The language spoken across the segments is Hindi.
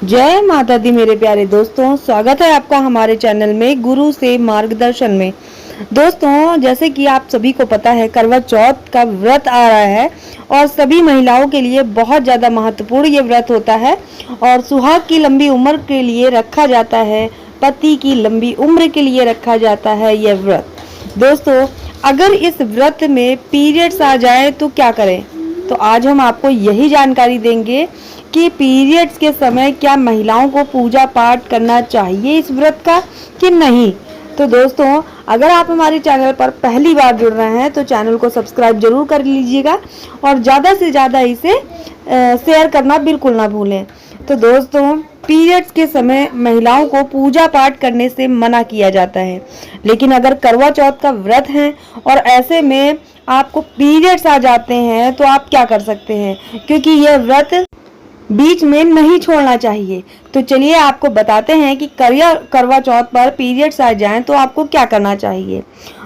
जय माता दी मेरे प्यारे दोस्तों, स्वागत है आपका हमारे चैनल में गुरु से मार्गदर्शन में। दोस्तों, जैसे कि आप सभी को पता है, करवा चौथ का व्रत आ रहा है और सभी महिलाओं के लिए बहुत ज़्यादा महत्वपूर्ण ये व्रत होता है और सुहाग की लंबी उम्र के लिए रखा जाता है, पति की लंबी उम्र के लिए रखा जाता है यह व्रत। दोस्तों, अगर इस व्रत में पीरियड्स आ जाए तो क्या करें? तो आज हम आपको यही जानकारी देंगे कि पीरियड्स के समय क्या महिलाओं को पूजा पाठ करना चाहिए इस व्रत का कि नहीं। तो दोस्तों, अगर आप हमारे चैनल पर पहली बार जुड़ रहे हैं तो चैनल को सब्सक्राइब जरूर कर लीजिएगा और ज़्यादा से ज़्यादा इसे शेयर करना बिल्कुल ना भूलें। तो दोस्तों, पीरियड्स के समय महिलाओं को पूजा पाठ करने से मना किया जाता है, लेकिन अगर करवा चौथ का व्रत है और ऐसे में आपको पीरियड्स आ जाते हैं तो आप क्या कर सकते हैं, क्योंकि यह व्रत बीच में नहीं छोड़ना चाहिए। तो चलिए आपको बताते हैं कि करवा चौथ पर पीरियड्स आ जाएं तो आपको क्या करना चाहिए।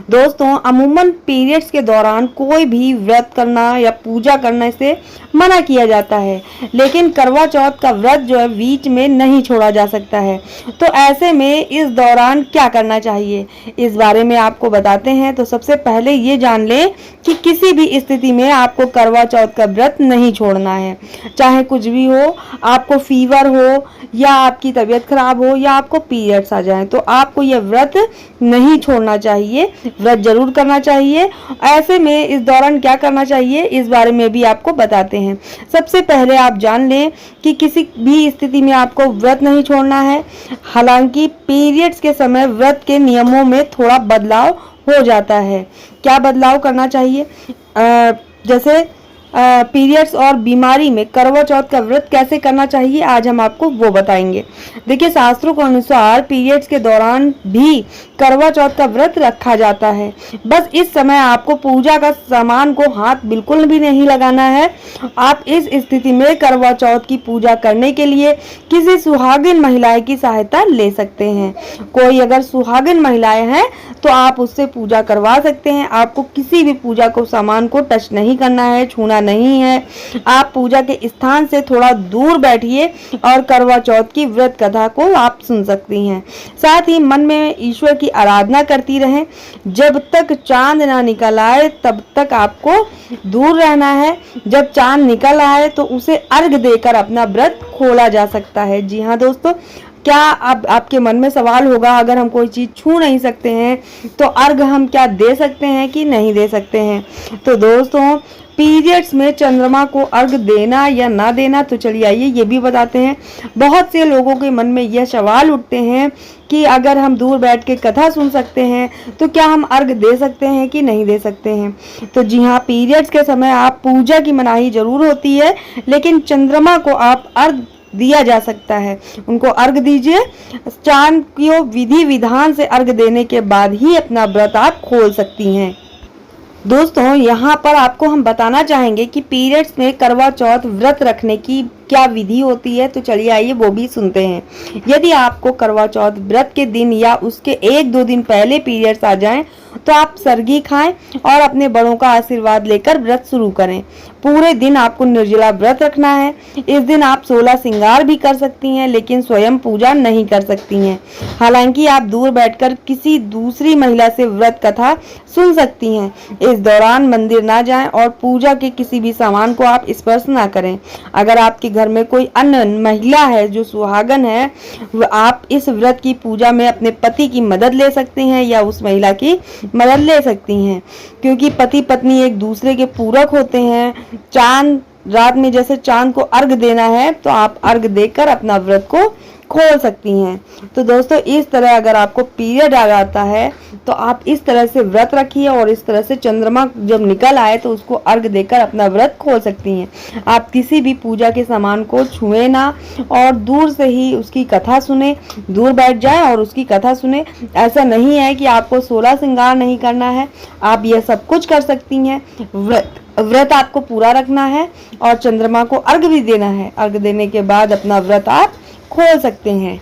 दोस्तों, अमूमन पीरियड्स के दौरान कोई भी व्रत करना या पूजा करने से मना किया जाता है, लेकिन करवा चौथ का व्रत जो है बीच में नहीं छोड़ा जा सकता है। तो ऐसे में इस दौरान क्या करना चाहिए, इस बारे में आपको बताते हैं। तो सबसे पहले ये जान लें कि किसी भी स्थिति में आपको करवा चौथ का व्रत नहीं छोड़ना है, चाहे कुछ भी हो, आपको फीवर हो या आपकी तबीयत खराब हो या आपको पीरियड्स आ जाए, तो आपको यह व्रत नहीं छोड़ना चाहिए, व्रत जरूर करना चाहिए। ऐसे में इस दौरान क्या करना चाहिए, इस बारे में भी आपको बताते हैं। सबसे पहले आप जान लें कि किसी भी स्थिति में आपको व्रत नहीं छोड़ना है। हालांकि पीरियड्स के समय व्रत के नियमों में थोड़ा बदलाव हो जाता है। क्या बदलाव करना चाहिए? जैसे पीरियड्स और बीमारी में करवा चौथ का व्रत कैसे करना चाहिए, आज हम आपको वो बताएंगे। देखिए, शास्त्रों के अनुसार पीरियड्स के दौरान भी करवा चौथ का व्रत रखा जाता है। बस इस समय आपको पूजा का सामान को हाथ बिल्कुल भी नहीं लगाना है। आप इस स्थिति में करवा चौथ की पूजा करने के लिए किसी सुहागिन महिलाएं की सहायता ले सकते हैं। कोई अगर सुहागिन महिलाएं हैं तो आप उससे पूजा करवा सकते हैं। आपको किसी भी पूजा को सामान को टच नहीं करना है, छूना नहीं है। आप पूजा के स्थान से थोड़ा दूर बैठिए और करवा चौथ की व्रत कथा को आप सुन सकती हैं। साथ ही मन में ईश्वर की आराधना करती रहें। जब तक चांद ना निकल आए तब तक आपको दूर रहना है। जब चांद निकल आए तो उसे अर्घ देकर अपना व्रत खोला जा सकता है। जी हाँ दोस्तों, क्या अब आपके मन में सवाल होगा, अगर हम कोई चीज़ छू नहीं सकते हैं तो अर्घ हम क्या दे सकते हैं कि नहीं दे सकते हैं? तो दोस्तों, पीरियड्स में चंद्रमा को अर्घ देना या ना देना, तो चलिए आइए ये भी बताते हैं। बहुत से लोगों के मन में यह सवाल उठते हैं कि अगर हम दूर बैठ के कथा सुन सकते हैं तो क्या हम अर्घ दे सकते हैं कि नहीं दे सकते हैं? तो जी हाँ, पीरियड्स के समय आप पूजा की मनाही जरूर होती है, लेकिन चंद्रमा को आप अर्घ दिया जा सकता है। उनको अर्घ दीजिए। चांद को विधि विधान से अर्घ देने के बाद ही अपना व्रत आप खोल सकती हैं। दोस्तों, यहाँ पर आपको हम बताना चाहेंगे कि पीरियड्स में करवा चौथ व्रत रखने की क्या विधि होती है। तो चलिए आइए वो भी सुनते हैं। यदि आपको करवा चौथ व्रत के दिन या उसके 1-2 दिन पहले पीरियड्स आ जाएं तो आप सरगी खाएं और अपने बड़ों का आशीर्वाद लेकर व्रत शुरू करें। पूरे दिन आपको निर्जला व्रत रखना है। इस दिन आप 16 श्रृंगार भी कर सकती हैं, लेकिन स्वयं पूजा नहीं कर सकती हैं। हालांकि आप दूर बैठकर किसी दूसरी महिला से व्रत कथा सुन सकती हैं। इस दौरान मंदिर ना जाएं और पूजा के किसी भी सामान को आप स्पर्श ना करें। अगर आपके घर में कोई अन्य महिला है जो सुहागन है, आप इस व्रत की पूजा में अपने पति की मदद ले सकती हैं या उस महिला की मदद ले सकती हैं, क्योंकि पति पत्नी एक दूसरे के पूरक होते हैं। चांद रात में जैसे चांद को अर्घ देना है तो आप अर्घ देकर अपना व्रत को खोल सकती हैं। तो दोस्तों, इस तरह अगर आपको पीरियड आ जाता है तो आप इस तरह से व्रत रखिए और इस तरह से चंद्रमा जब निकल आए तो उसको अर्घ देकर अपना व्रत खोल सकती हैं। आप किसी भी पूजा के सामान को छुए ना और दूर से ही उसकी कथा सुने, दूर बैठ जाए और उसकी कथा सुने। ऐसा नहीं है कि आपको 16 श्रृंगार नहीं करना है, आप यह सब कुछ कर सकती हैं। व्रत आपको पूरा रखना है और चंद्रमा को अर्घ भी देना है। अर्घ देने के बाद अपना व्रत आप खोल सकते हैं।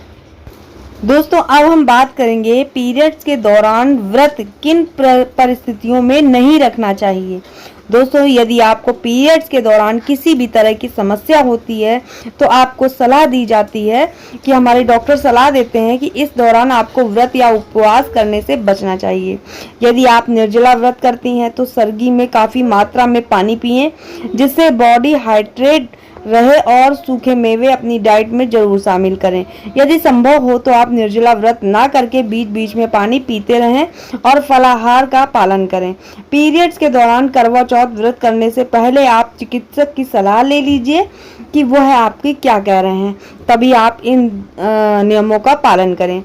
दोस्तों, अब हम बात करेंगे पीरियड्स के दौरान व्रत किन परिस्थितियों में नहीं रखना चाहिए। दोस्तों यदि आपको पीरियड्स के दौरान किसी भी तरह की समस्या होती है तो आपको सलाह दी जाती है कि हमारे डॉक्टर सलाह देते हैं कि इस दौरान आपको व्रत या उपवास करने से बचना चाहिए। यदि आप निर्जला व्रत करती हैं तो सर्दी में काफ़ी मात्रा में पानी पिएं जिससे बॉडी हाइड्रेट रहे और सूखे मेवे अपनी डाइट में जरूर शामिल करें। यदि संभव हो तो आप निर्जला व्रत ना करके बीच बीच में पानी पीते रहें और फलाहार का पालन करें। पीरियड्स के दौरान करवा चौथ व्रत करने से पहले आप चिकित्सक की सलाह ले लीजिए कि वह आपकी क्या कह रहे हैं, तभी आप इन नियमों का पालन करें।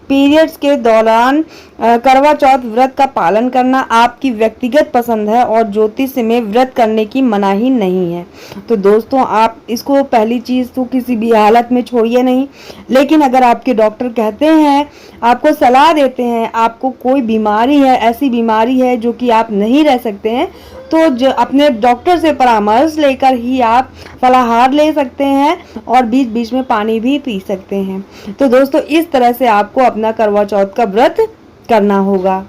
पीरियड्स के दौरान करवा चौथ व्रत का पालन करना आपकी व्यक्तिगत पसंद है और ज्योतिष में व्रत करने की मनाही नहीं है। तो दोस्तों आप इसको पहली चीज़ तो किसी भी हालत में छोड़िए नहीं, लेकिन अगर आपके डॉक्टर कहते हैं, आपको सलाह देते हैं, आपको कोई बीमारी है, ऐसी बीमारी है जो कि आप नहीं रह सकते हैं, तो अपने डॉक्टर से परामर्श लेकर ही आप फलाहार ले सकते हैं और बीच बीच में पानी भी पी सकते हैं। तो दोस्तों इस तरह से आपको अपना करवा चौथ का व्रत करना होगा।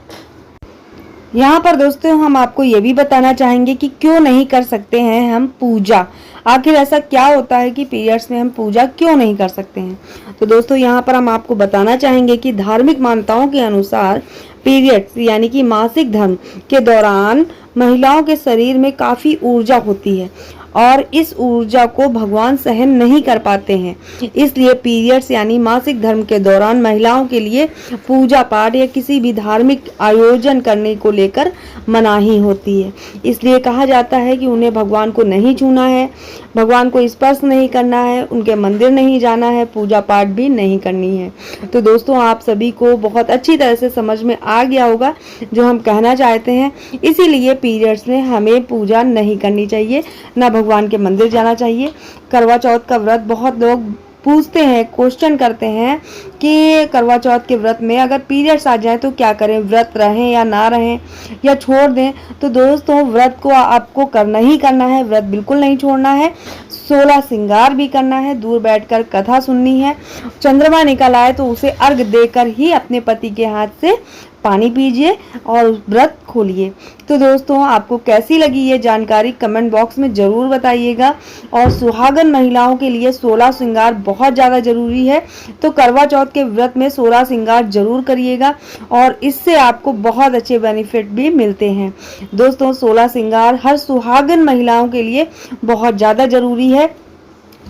यहाँ पर दोस्तों हम आपको ये भी बताना चाहेंगे कि क्यों नहीं कर सकते हैं हम पूजा। आखिर ऐसा क्या होता है कि पीरियड्स में हम पूजा क्यों नहीं कर सकते हैं। तो दोस्तों यहाँ पर हम आपको बताना चाहेंगे कि धार्मिक मान्यताओं के अनुसार पीरियड्स यानी कि मासिक धर्म के दौरान महिलाओं के शरीर में काफ़ी ऊर्जा होती है और इस ऊर्जा को भगवान सहन नहीं कर पाते हैं। इसलिए पीरियड्स यानी मासिक धर्म के दौरान महिलाओं के लिए पूजा पाठ या किसी भी धार्मिक आयोजन करने को लेकर मनाही होती है। इसलिए कहा जाता है कि उन्हें भगवान को नहीं छूना है, भगवान को स्पर्श नहीं करना है, उनके मंदिर नहीं जाना है, पूजा पाठ भी नहीं करनी है। तो दोस्तों आप सभी को बहुत अच्छी तरह से समझ में आ गया होगा जो हम कहना चाहते हैं। इसीलिए पीरियड्स में हमें पूजा नहीं करनी चाहिए, ना भगवान के मंदिर जाना चाहिए। करवा चौथ का व्रत बहुत लोग पूछते हैं, क्वेश्चन करते हैं कि करवा चौथ के व्रत में अगर पीरियड्स आ जाए तो क्या करें, व्रत रहें या ना रहें या छोड़ दें। तो दोस्तों व्रत को आपको करना ही करना है, व्रत बिल्कुल नहीं छोड़ना है। 16 श्रृंगार भी करना है, दूर बैठकर कथा सुननी है। चंद्रमा निकल आए तो उसे अर्घ देकर ही अपने पति के हाथ से पानी पीजिए और व्रत खोलिए। तो दोस्तों आपको कैसी लगी ये जानकारी कमेंट बॉक्स में ज़रूर बताइएगा। और सुहागन महिलाओं के लिए 16 श्रृंगार बहुत ज़्यादा ज़रूरी है, तो करवा चौथ के व्रत में 16 श्रृंगार जरूर करिएगा और इससे आपको बहुत अच्छे बेनिफिट भी मिलते हैं। दोस्तों 16 श्रृंगार हर सुहागन महिलाओं के लिए बहुत ज़्यादा ज़रूरी है।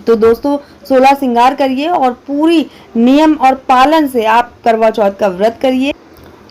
तो दोस्तों 16 श्रृंगार करिए और पूरी नियम और पालन से आप करवा चौथ का व्रत करिए,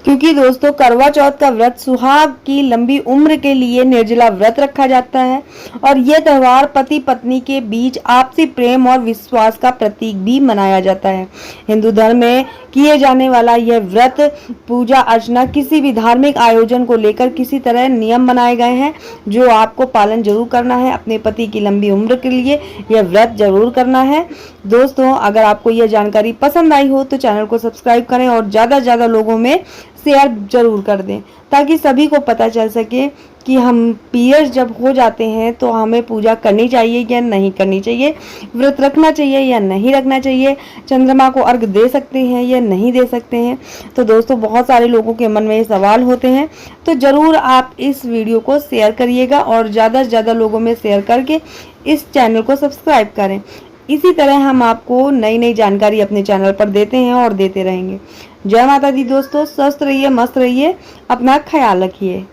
क्योंकि दोस्तों करवा चौथ का व्रत सुहाग की लंबी उम्र के लिए निर्जला व्रत रखा जाता है और यह त्यौहार पति पत्नी के बीच आपसी प्रेम और विश्वास का प्रतीक भी मनाया जाता है। हिंदू धर्म में किए जाने वाला यह व्रत पूजा अर्चना किसी भी धार्मिक आयोजन को लेकर किसी तरह नियम बनाए गए हैं जो आपको पालन जरूर करना है। अपने पति की लंबी उम्र के लिए यह व्रत जरूर करना है। दोस्तों अगर आपको यह जानकारी पसंद आई हो तो चैनल को सब्सक्राइब करें और ज़्यादा से ज़्यादा लोगों में शेयर जरूर कर दें ताकि सभी को पता चल सके कि हम पीरियड्स जब हो जाते हैं तो हमें पूजा करनी चाहिए या नहीं करनी चाहिए, व्रत रखना चाहिए या नहीं रखना चाहिए, चंद्रमा को अर्घ दे सकते हैं या नहीं दे सकते हैं। तो दोस्तों बहुत सारे लोगों के मन में ये सवाल होते हैं, तो ज़रूर आप इस वीडियो को शेयर करिएगा और ज़्यादा से ज़्यादा लोगों में शेयर करके इस चैनल को सब्सक्राइब करें। इसी तरह हम आपको नई नई जानकारी अपने चैनल पर देते हैं और देते रहेंगे। जय माता दी दोस्तों, स्वस्थ रहिए, मस्त रहिए, अपना ख्याल रखिए।